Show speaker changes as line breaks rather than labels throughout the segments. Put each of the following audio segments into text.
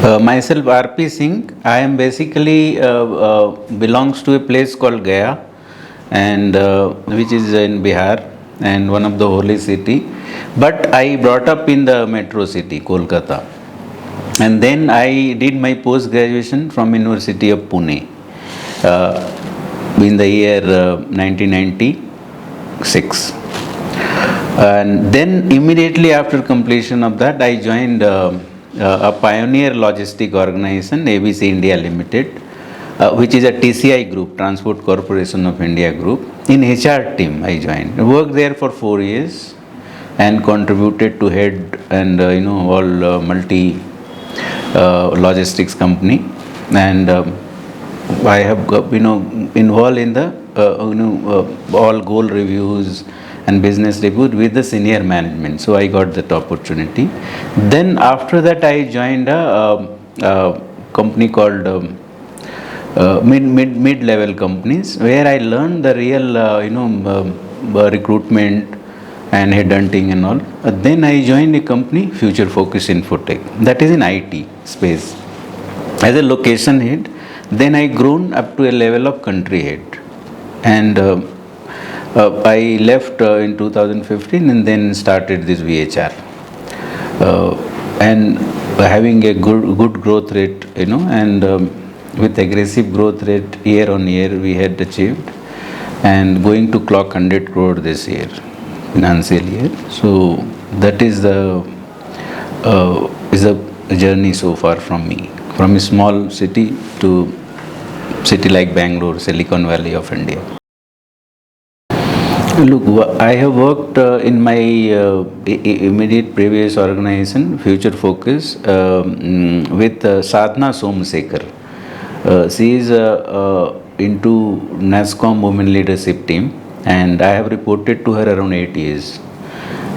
Myself, P Singh. I am basically belongs to a place called Gaya, and which is in Bihar, and one of the holy city. But I brought up in the metro city, Kolkata, and then I did my post graduation from University of Pune in the year 1996. And then immediately after completion of that, I joined a pioneer logistic organization, ABC India Limited, which is a TCI group, Transport Corporation of India group. In HR team, I joined. I worked there for 4 years and contributed to head and all multi logistics company, and I have involved in the all goal reviews and business review with the senior management. So I got that opportunity. Then after that, I joined a company called mid level companies, where I learned the real recruitment and headhunting and all. Then I joined a company, Future Focus Infotech, that is in IT space, as a location head. Then I grown up to a level of country head, and I left in 2015 and then started this VHR, and having a good growth rate, and with aggressive growth rate year on year we had achieved, and going to clock 100 crore this year, financial year. So that is a journey so far from me, from a small city to city like Bangalore, Silicon Valley of India. Look, I have worked in my immediate previous organization, Future Focus, with Sadhna Somsekar. She is into NASCOM Women Leadership Team, and I have reported to her around 8 years.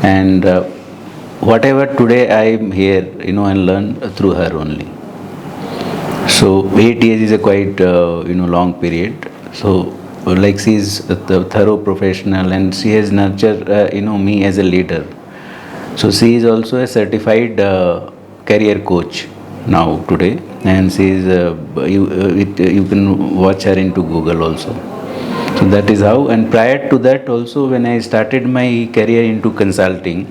And whatever today I am here, I learn through her only. So 8 years is a quite long period. So like, she is a thorough professional, and she has nurtured me as a leader. So she is also a certified career coach now today, and she is you can watch her into Google also. So that is how. And prior to that also, when I started my career into consulting,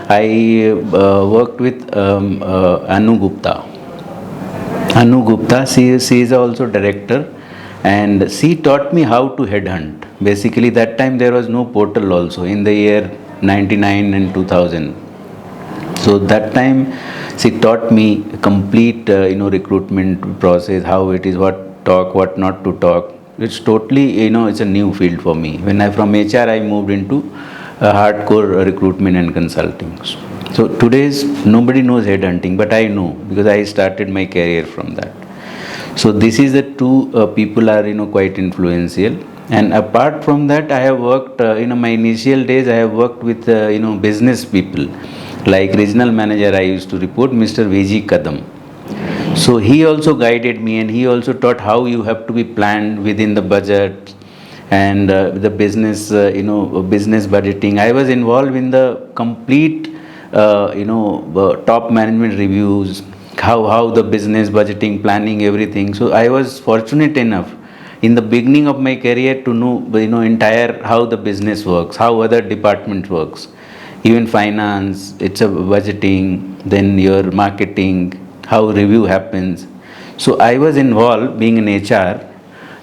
I worked with Anu Gupta. She is also director, and she taught me how to headhunt. Basically, that time there was no portal also, in the year 99 and 2000. So that time she taught me complete recruitment process, how it is, what talk, what not to talk. It's totally it's a new field for me. When I from HR I moved into hardcore recruitment and consulting. So today's nobody knows headhunting, but I know, because I started my career from that. So this is the two people are quite influential. And apart from that, I have worked my initial days I have worked with business people, like regional manager I used to report, Mr. VG Kadam. So he also guided me, and he also taught how you have to be planned within the budget and the business business budgeting. I was involved in the complete top management reviews, how the business budgeting, planning, everything. So I was fortunate enough in the beginning of my career to know entire how the business works, how other department works, even finance, it's a budgeting, then your marketing, how review happens. So I was involved being an HR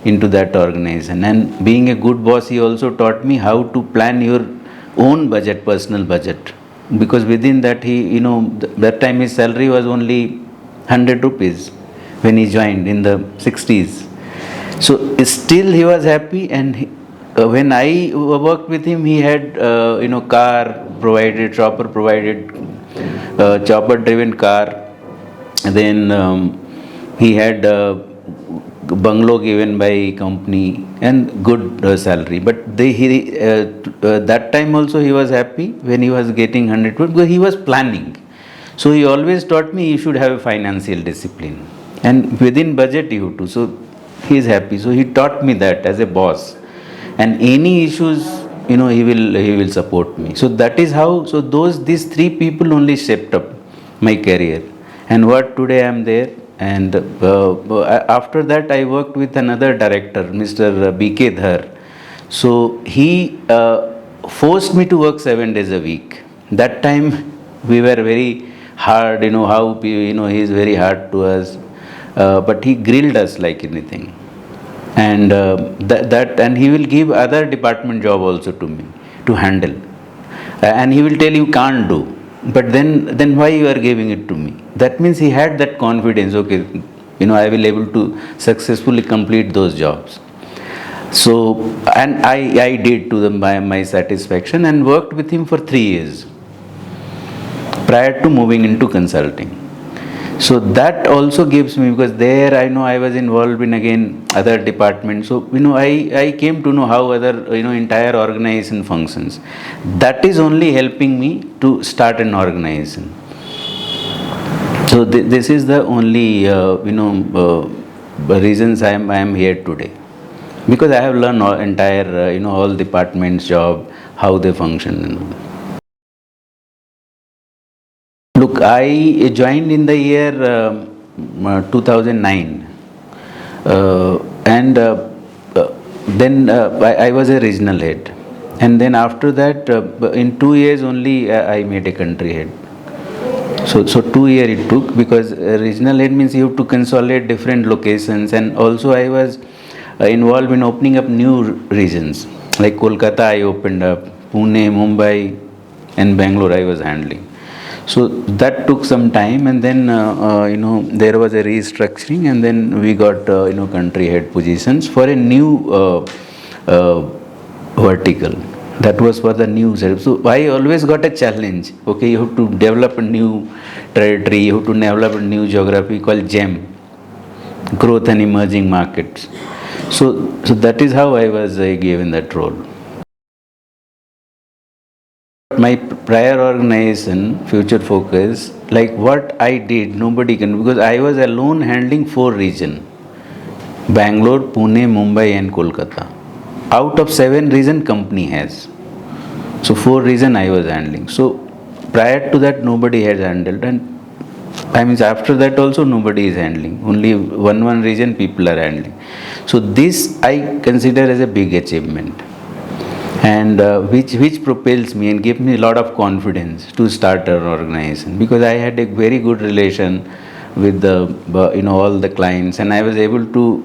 into that organization, and being a good boss, he also taught me how to plan your own budget, personal budget, because within that he that time his salary was only 100 rupees when he joined in the 60s. So still he was happy, and when I worked with him, he had car provided, chopper provided, chopper driven car. Then he had bungalow given by company and good salary. But that time also he was happy when he was getting 100, because he was planning. So he always taught me you should have a financial discipline, and within budget you too. So he is happy. So he taught me that as a boss, and any issues he will support me. So that is how. So these three people only shaped up my career. and what today I am there. And after that I worked with another director, Mr. BK Dhar. So he forced me to work 7 days a week. That time we were very hard, he is very hard to us, but he grilled us like anything. And and he will give other department job also to me to handle. And he will tell you can't do, but then why you are giving it to me? That means he had that confidence. Okay, I will able to successfully complete those jobs. So, and I did to my satisfaction, and worked with him for 3 years prior to moving into consulting. So that also gives me, because there I know I was involved in again other departments. So I came to know how other entire organization functions. That is only helping me to start an organization. So this is the only reasons I am here today, because I have learned entire all departments job, how they function. Look, I joined in the year 2009, and then I was a regional head, and then after that, in 2 years only, I made a country head. So 2 years it took, because regional head means you have to consolidate different locations, and also I was involved in opening up new regions like Kolkata. I opened up Pune, Mumbai, and Bangalore. I was handling. So that took some time, and then there was a restructuring, and then we got country head positions for a new vertical. That was for the new setup. So I always got a challenge. Okay, you have to develop a new territory, you have to develop a new geography called GEM, Growth and Emerging Markets. So that is how I was given that role. My prior organization, Future Focus, like what I did, nobody can, because I was alone handling 4 regions: Bangalore, Pune, Mumbai, and Kolkata. Out of 7 regions company has. So 4 regions I was handling. So prior to that, nobody has handled, and after that also nobody is handling. Only one region people are handling. So this I consider as a big achievement, and which propels me and gives me a lot of confidence to start an organization, because I had a very good relation with the all the clients, and I was able to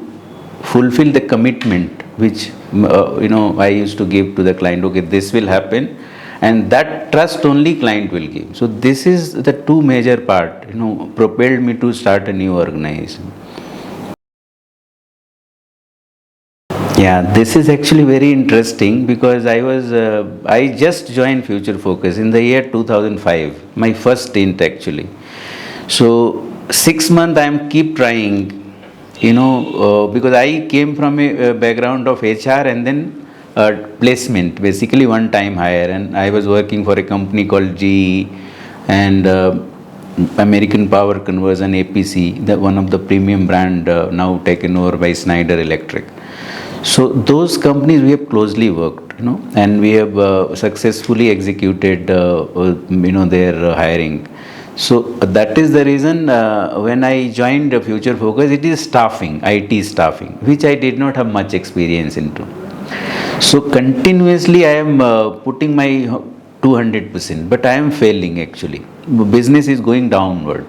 fulfill the commitment which I used to give to the client. Okay, this will happen, and that trust only client will give. So this is the 2 major part propelled me to start a new organization. Yeah, this is actually very interesting, because I just joined Future Focus in the year 2005, my first stint actually. So 6 months I am keep trying, because I came from a background of HR and then placement, basically one-time hire, and I was working for a company called GE and American Power Conversion, APC, one of the premium brand now taken over by Schneider Electric. So those companies we have closely worked, and we have successfully executed, their hiring. So that is the reason when I joined Future Focus, it is staffing, IT staffing, which I did not have much experience into. So continuously I am putting my 200%, but I am failing actually. Business is going downward.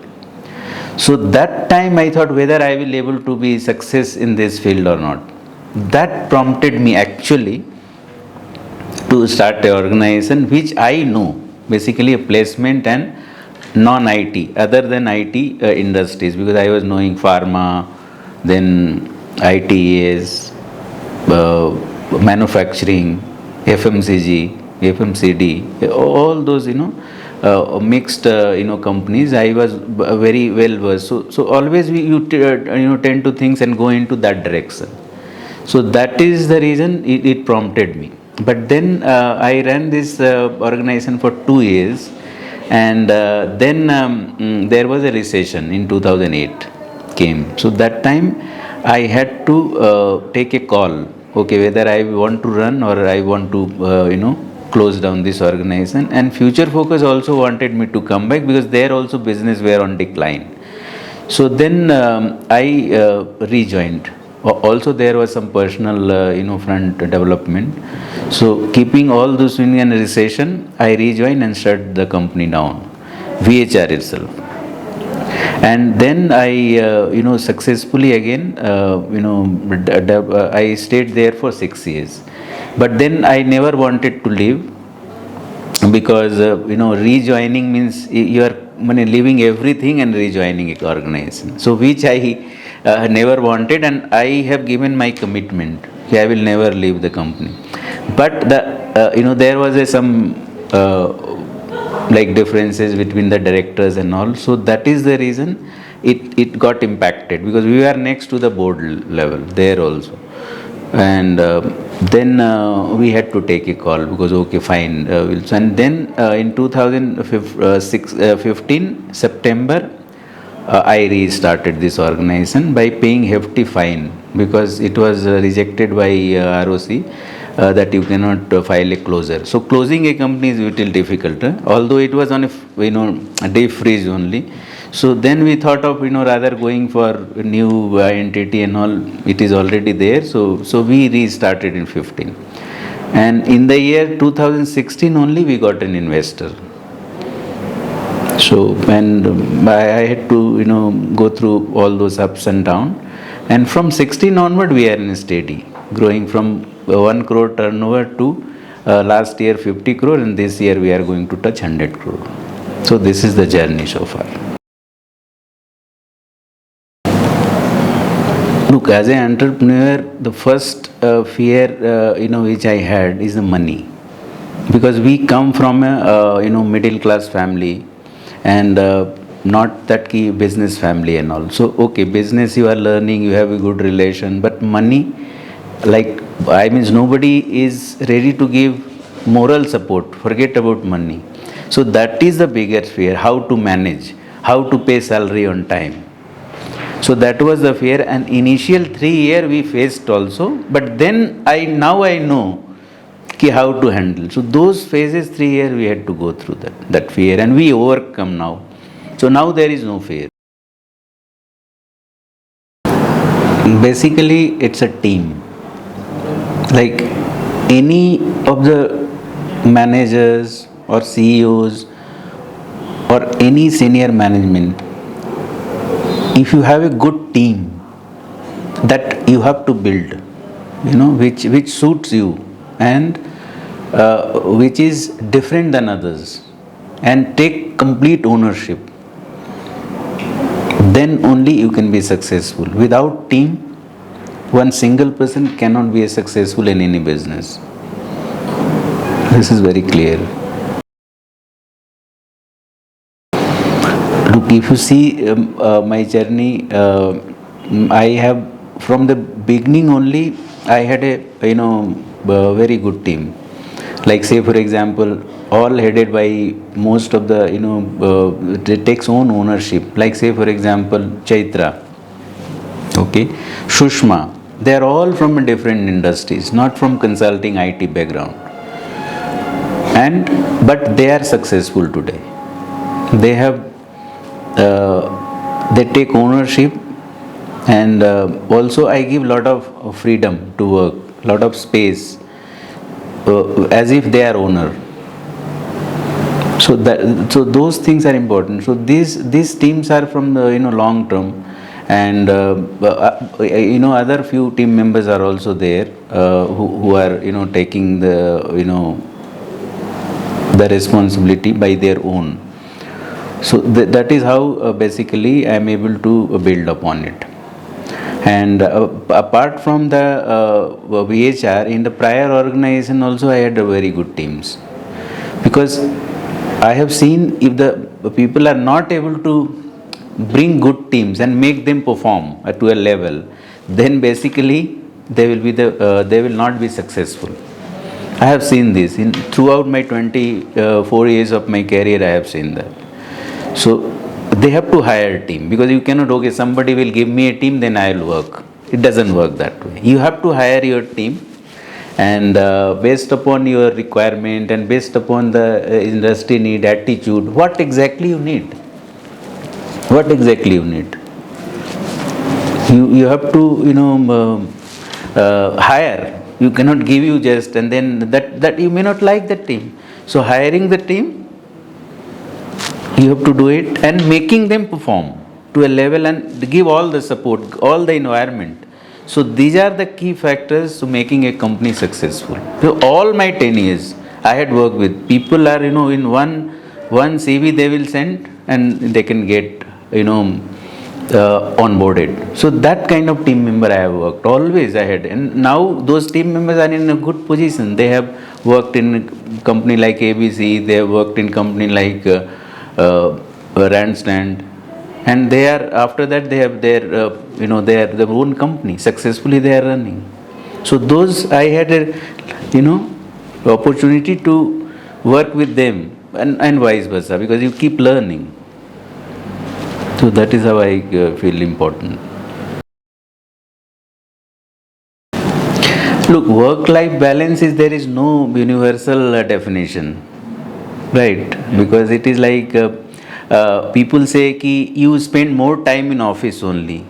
So that time I thought whether I will able to be success in this field or not. That prompted me actually to start an organization which I know, basically a placement and non-IT, other than IT industries, because I was knowing pharma, then ITES, manufacturing, FMCD, all those mixed companies. I was very well versed. So always you tend to think and go into that direction. So that is the reason it prompted me. But then I ran this organization for 2 years, and then there was a recession in 2008 came. So that time I had to take a call, okay, whether I want to run or I want to close down this organization. And Future Focus also wanted me to come back, because there also business were on decline. So then I rejoined. Also, there was some personal, front development. So keeping all those in a recession, I rejoined and shut the company down, VHR itself. And then I, successfully again, I stayed there for 6 years. But then I never wanted to leave because rejoining means you are leaving everything and rejoining a organization, so which I never wanted, and I have given my commitment, I will never leave the company. But there was some like differences between the directors and all, so that is the reason it got impacted, because we were next to the board level there also. And then we had to take a call, because okay, fine, and then in 2015 September, I restarted this organization by paying hefty fine, because it was rejected by ROC, that you cannot file a closure. So closing a company is a little difficult, although it was on a a day freeze only. So then we thought of rather going for a new entity and all. It is already there. So we restarted in 15, and in the year 2016 only we got an investor. So and I had to go through all those ups and downs, and from 16 onward we are in steady growing from 1 crore turnover to last year 50 crore, and this year we are going to touch 100 crore. So this is the journey so far. Look, as an entrepreneur, the first fear which I had is the money, because we come from a middle class family, and not that key business family and all. So okay, business you are learning, you have a good relation, but money, like I means nobody is ready to give moral support. Forget about money. So that is the biggest fear: how to manage, how to pay salary on time. So that was the fear, and initial 3 years we faced also, but then now I know how to handle. So those phases, 3 years we had to go through that fear, and we overcome now. So now there is no fear. Basically, it's a team. Like any of the managers or CEOs or any senior management, if you have a good team that you have to build, which suits you, and which is different than others, and take complete ownership, then only you can be successful. Without team, one single person cannot be successful in any business. This is very clear. Look, if you see my journey, I have from the beginning only, I had a very good team. Like say for example, all headed by most of the it takes own ownership. Like say for example, Chaitra, okay, Shushma, they are all from different industries, not from consulting IT background, but they are successful today. They have they take ownership, and also I give lot of freedom to work, lot of space, as if they are owner. So those things are important. So these teams are from the long term, and other few team members are also there, who are taking the the responsibility by their own. So that is how basically I am able to build upon it. And apart from the VHR, in the prior organization also I had very good teams, because I have seen if the people are not able to bring good teams and make them perform to a level, then basically they will not be successful. I have seen this throughout my 24 years of my career. I have seen that. So they have to hire a team, because you cannot, okay, somebody will give me a team, then I will work. It doesn't work that way. You have to hire your team, and based upon your requirement and based upon the industry need, attitude, what exactly you need. You have to, hire. You cannot give you just, and then that you may not like that team. So hiring the team, you have to do it, and making them perform to a level and give all the support, all the environment. So these are the key factors to making a company successful. So all my 10 years I had worked with people are, in one CV they will send and they can get, onboarded. So that kind of team member I have worked always ahead, and now those team members are in a good position. They have worked in a company like ABC, they have worked in company like Randstand, and they are, after that they have their they are their own company, successfully they are running. So those I had a opportunity to work with them, and vice versa, because you keep learning. So that is how I feel important. Look, work-life balance is, there is no universal definition, right? Because it is like people say ki you spend more time in office only.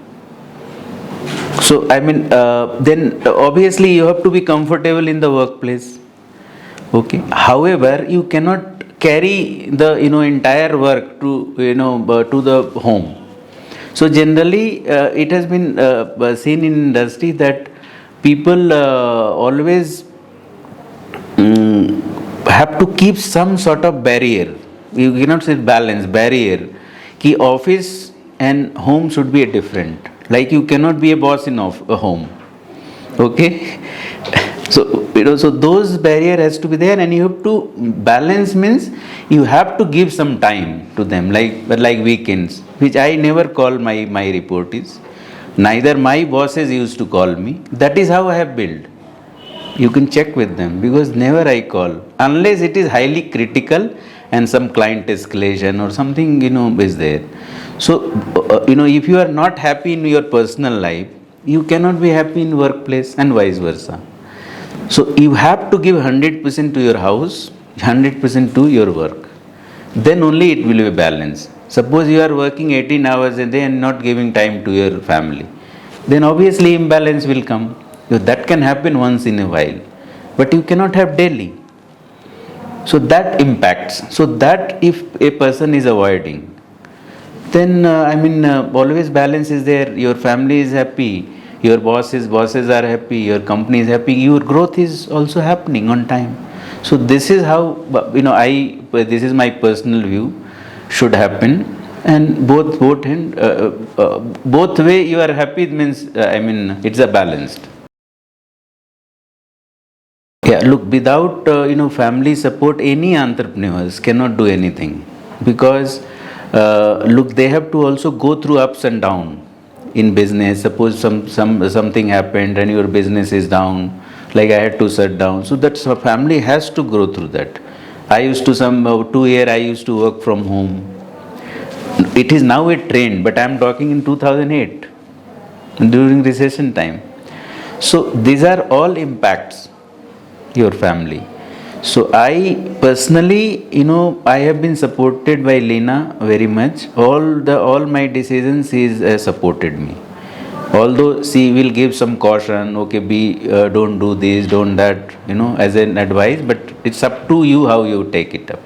So I mean, then obviously you have to be comfortable in the workplace. Okay. However, you cannot carry the entire work to to the home. So generally, it has been seen in industry that people always have to keep some sort of barrier. You cannot say balance, barrier. Ki office and home should be a different. Like you cannot be a boss in a home. Okay. So so those barrier has to be there, and you have to balance, means you have to give some time to them, like weekends, which I never call my reportees. Neither my bosses used to call me. That is how I have built. You can check with them, because never I call unless it is highly critical and some client escalation or something is there. So if you are not happy in your personal life, you cannot be happy in workplace, and vice versa. So you have to give 100% to your house, 100% to your work. Then only it will be balanced. Suppose you are working 18 hours a day and not giving time to your family, then obviously imbalance will come. That can happen once in a while, but you cannot have daily. So that impacts. So that if a person is avoiding, then always balance is there. Your family is happy, your bosses are happy, your company is happy, your growth is also happening on time. So this is how this is my personal view, should happen. And both way you are happy, means it's a balanced. Yeah, look, without family support, any entrepreneurs cannot do anything, because look, they have to also go through ups and downs in business. Suppose something happened and your business is down, like I had to shut down. So that family has to go through that. I used to 2 years I used to work from home. It is now a trend, but I am talking in 2008 during recession time. So these are all impacts your family. So I personally, I have been supported by Lena very much. All my decisions, she is supported me. Although she will give some caution, okay, don't do this, don't that, as an advice. But it's up to you how you take it up.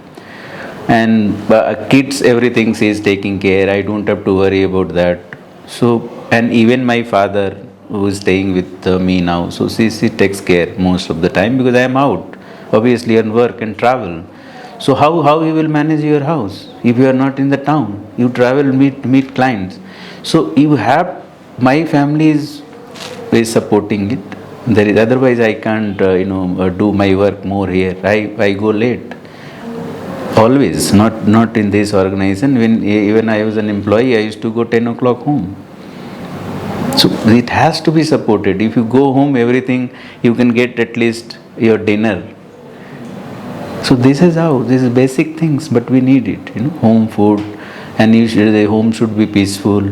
And kids, everything she is taking care. I don't have to worry about that. So, and even my father, who is staying with me now, so she takes care most of the time, because I am out, obviously, on work and travel. So how you will manage your house if you are not in the town? You travel, meet clients. So you have, my family is supporting it. There is, otherwise I can't do my work more here. I go late. Always, not in this organization. Even I was an employee, I used to go 10 o'clock home. So it has to be supported. If you go home, everything, you can get at least your dinner. So this is basic things, but we need it, home food, and the home should be peaceful.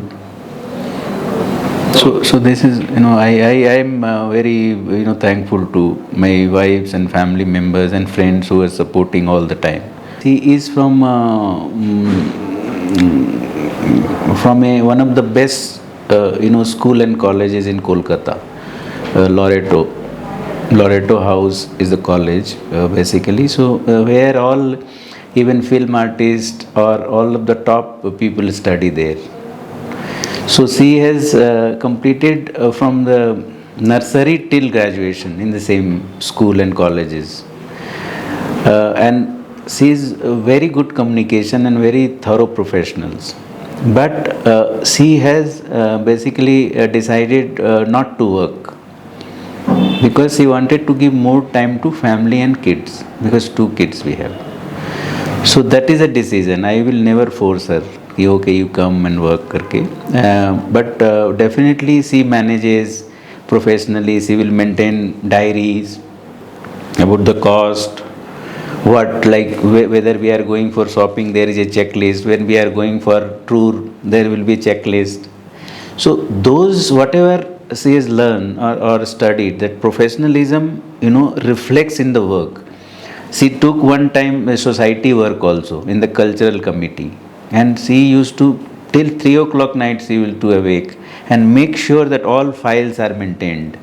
So this is, I am very, thankful to my wives and family members and friends who are supporting all the time. He is from one of the best school and colleges in Kolkata. Loreto House is the college basically. So where all, even film artists or all of the top people study there. So she has completed from the nursery till graduation in the same school and colleges. And she is very good communication and very thorough professionals. But she has basically decided not to work because she wanted to give more time to family and kids, because 2 kids we have. So that is a decision. I will never force her. Okay, you come and work करके. But definitely she manages professionally. She will maintain diaries about the cost, what, like whether we are going for shopping, there is a checklist. When we are going for tour, there will be checklist. So those, whatever she has learned or studied, that professionalism reflects in the work. She took one time a society work also in the cultural committee, and she used to till 3 o'clock night she will to awake and make sure that all files are maintained.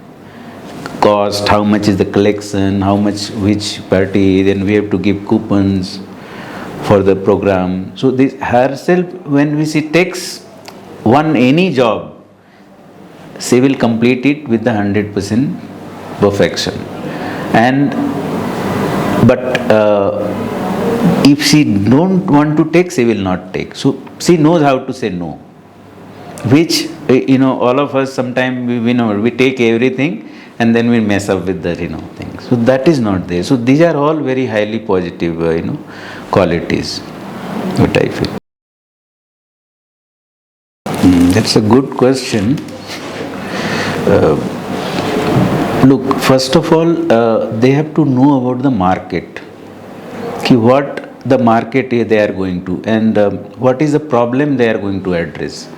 Cost, how much is the collection, how much which party, then we have to give coupons for the program. So this herself, when she takes any job, she will complete it with the 100% perfection. And but if she don't want to take, she will not take. So she knows how to say no, which all of us sometimes we take everything and then we mess up with the things. So that is not there. So these are all very highly positive qualities, what I feel. That's a good question. Look, first of all, they have to know about the market. What the market they are going to, and what is the problem they are going to address.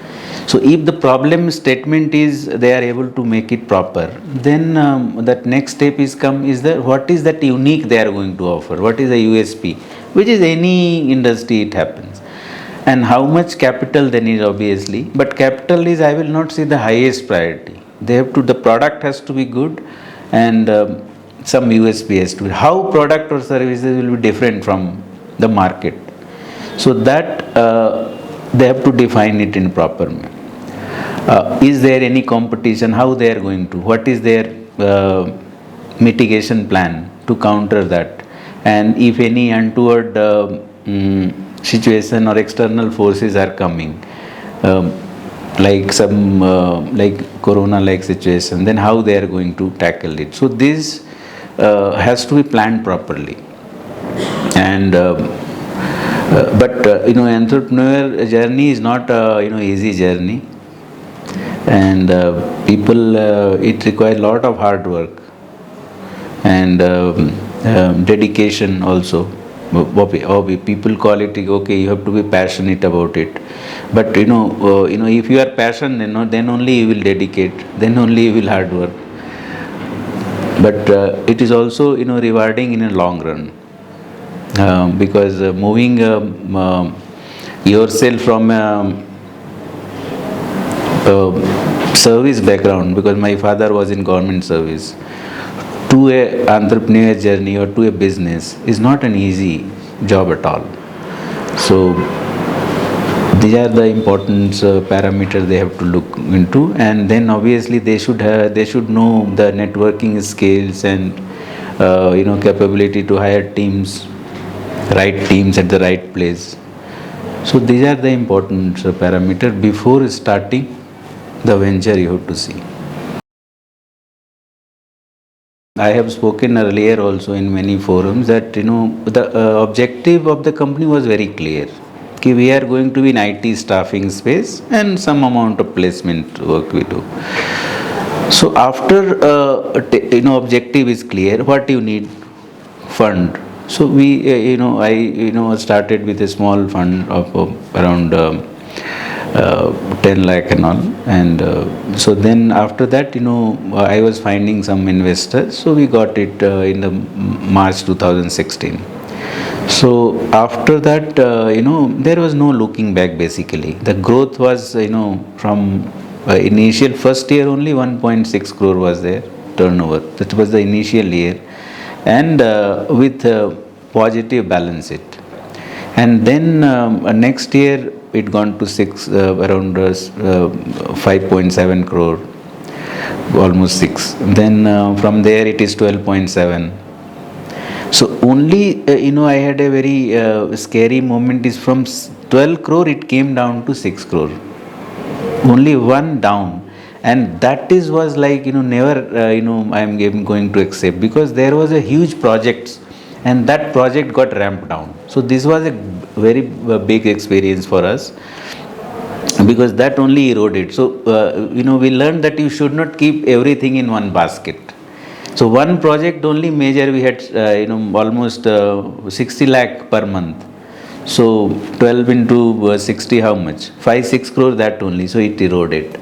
So if the problem statement is they are able to make it proper, then that next step is what is that unique they are going to offer, what is the USP, which is any industry it happens, and how much capital they need, obviously. But capital is, I will not say the highest priority. The product has to be good, and some USP has to be. How product or services will be different from the market. So that they have to define it in proper way. Is there any competition? How they are going to? What is their mitigation plan to counter that? And if any untoward situation or external forces are coming, like some like corona like situation, then how they are going to tackle it. So this has to be planned properly. And but entrepreneur journey is not easy journey, and people it requires a lot of hard work and dedication also. People call it, okay, you have to be passionate about it. But if you are passionate, then only you will dedicate, then only you will hard work. But it is also rewarding in a long run, because moving yourself from service background, because my father was in government service, to a entrepreneur journey or to a business is not an easy job at all. So these are the important parameters they have to look into, and then obviously they should know the networking skills and capability to hire teams, right teams at the right place. So these are the important parameters before starting the venture you have to see. I have spoken earlier also in many forums that the objective of the company was very clear. We are going to be in IT staffing space and some amount of placement work we do. So after objective is clear, what you need? Fund. So we I started with a small fund of around 10 lakh and all, and so then after that I was finding some investors, so we got it in the March 2016. So after that there was no looking back. Basically the growth was from Initial first year only 1.6 crore was there turnover. That was the initial year, and with positive balance it. And then next year it gone to around 5.7 crore, almost 6. Then from there it is 12.7. So only I had a very scary moment is from 12 crore it came down to 6 crore. Only one down, and that is was like never I am going to accept, because there was a huge project and that project got ramped down. So this was a very big experience for us, because that only eroded. So we learned that you should not keep everything in one basket. So one project only major we had almost 60 lakh per month. So 12 into 60, how much? 5-6 crore that only. So it eroded.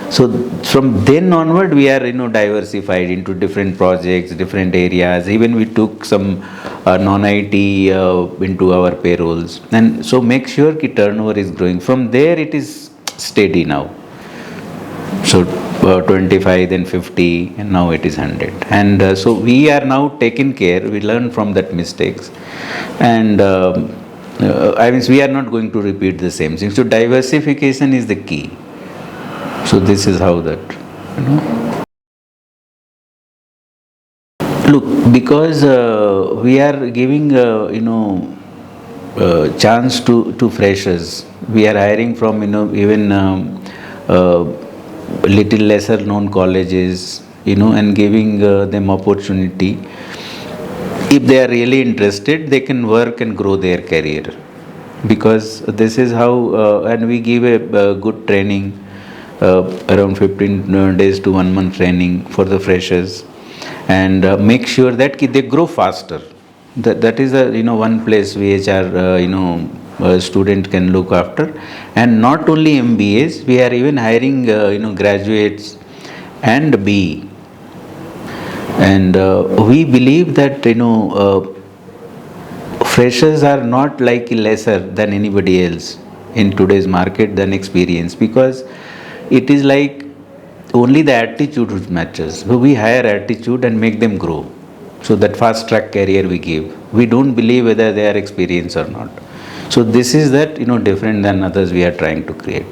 So from then onward we are diversified into different projects, different areas. Even we took some non-IT into our payrolls, and so make sure ki turnover is growing. From there it is steady now. So 25, then 50, and now it is 100. And so we are now taking care. We learn from that mistakes, and we are not going to repeat the same thing. So diversification is the key. So this is how that, Look, because we are giving, chance to freshers. We are hiring from, even little lesser known colleges, and giving them opportunity. If they are really interested, they can work and grow their career, because this is how, and we give a good training, around 15 days to 1 month training for the freshers, and make sure that they grow faster. That is one place HR student can look after. And not only MBAs, we are even hiring graduates and BE. And we believe that freshers are not like lesser than anybody else in today's market than experience, because it is like only the attitude which matters. So we hire attitude and make them grow. So that fast track career we give. We don't believe whether they are experienced or not. So this is that different than others we are trying to create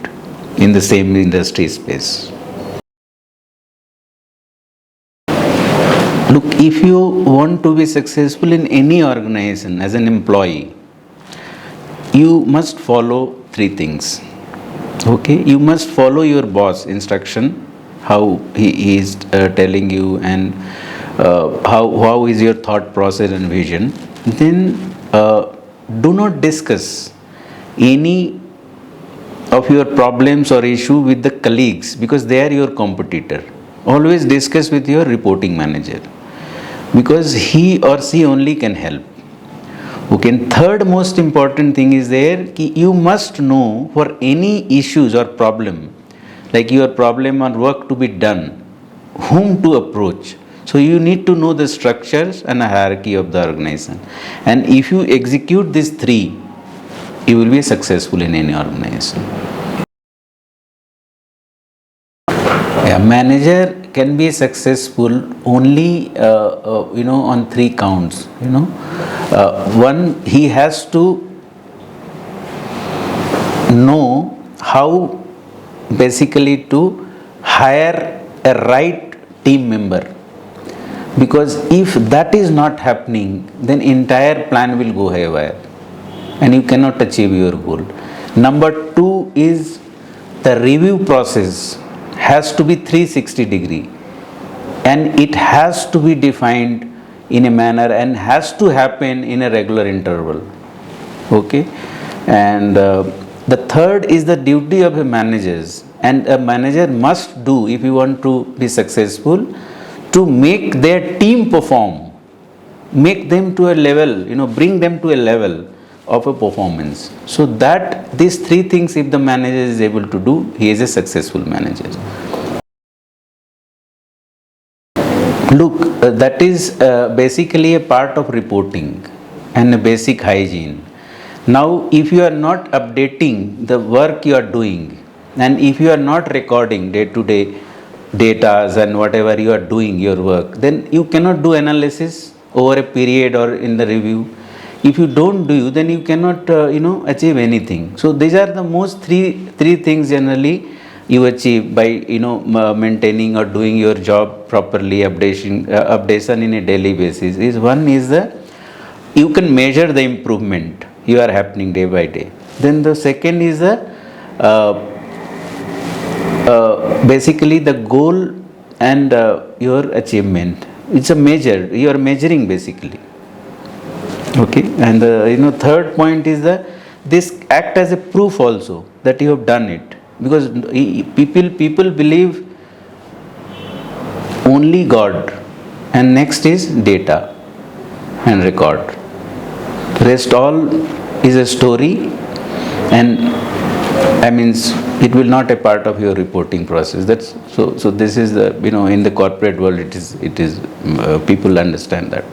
in the same industry space. Look, if you want to be successful in any organization as an employee, you must follow 3 things. Okay, you must follow your boss instruction, how he is telling you, and how is your thought process and vision. Then do not discuss any of your problems or issue with the colleagues, because they are your competitor. Always discuss with your reporting manager, because he or she only can help. Okay, and third most important thing is there, you must know for any issues or problem, like your problem or work to be done, whom to approach. So you need to know the structures and hierarchy of the organization. And if you execute these 3, you will be successful in any organization. A manager can be successful only on 3 counts. One, he has to know how basically to hire a right team member, because if that is not happening, then entire plan will go haywire and you cannot achieve your goal. Number 2 is the review process has to be 360-degree, and it has to be defined in a manner and has to happen in a regular interval. Okay, and the third is the duty of a manager, and a manager must do, if you want to be successful, to make their team perform, make them to a level, bring them to a level of a performance. So that these 3 things, if the manager is able to do, he is a successful manager. Look, that is basically a part of reporting and a basic hygiene. Now, if you are not updating the work you are doing, And if you are not recording day to day data and whatever you are doing your work, then you cannot do analysis over a period or in the review. If you don't do, then you cannot achieve anything. So these are the most three things generally you achieve by maintaining or doing your job properly, updation in a daily basis. Is one is the you can measure the improvement you are happening day by day. Then the second is the basically the goal and your achievement. It's a measure, you are measuring basically. Okay, and third point is the this act as a proof also that you have done it, because people believe only God, and next is data and record. Rest all is a story, and it will not a part of your reporting process. That's so this is the in the corporate world it is people understand that.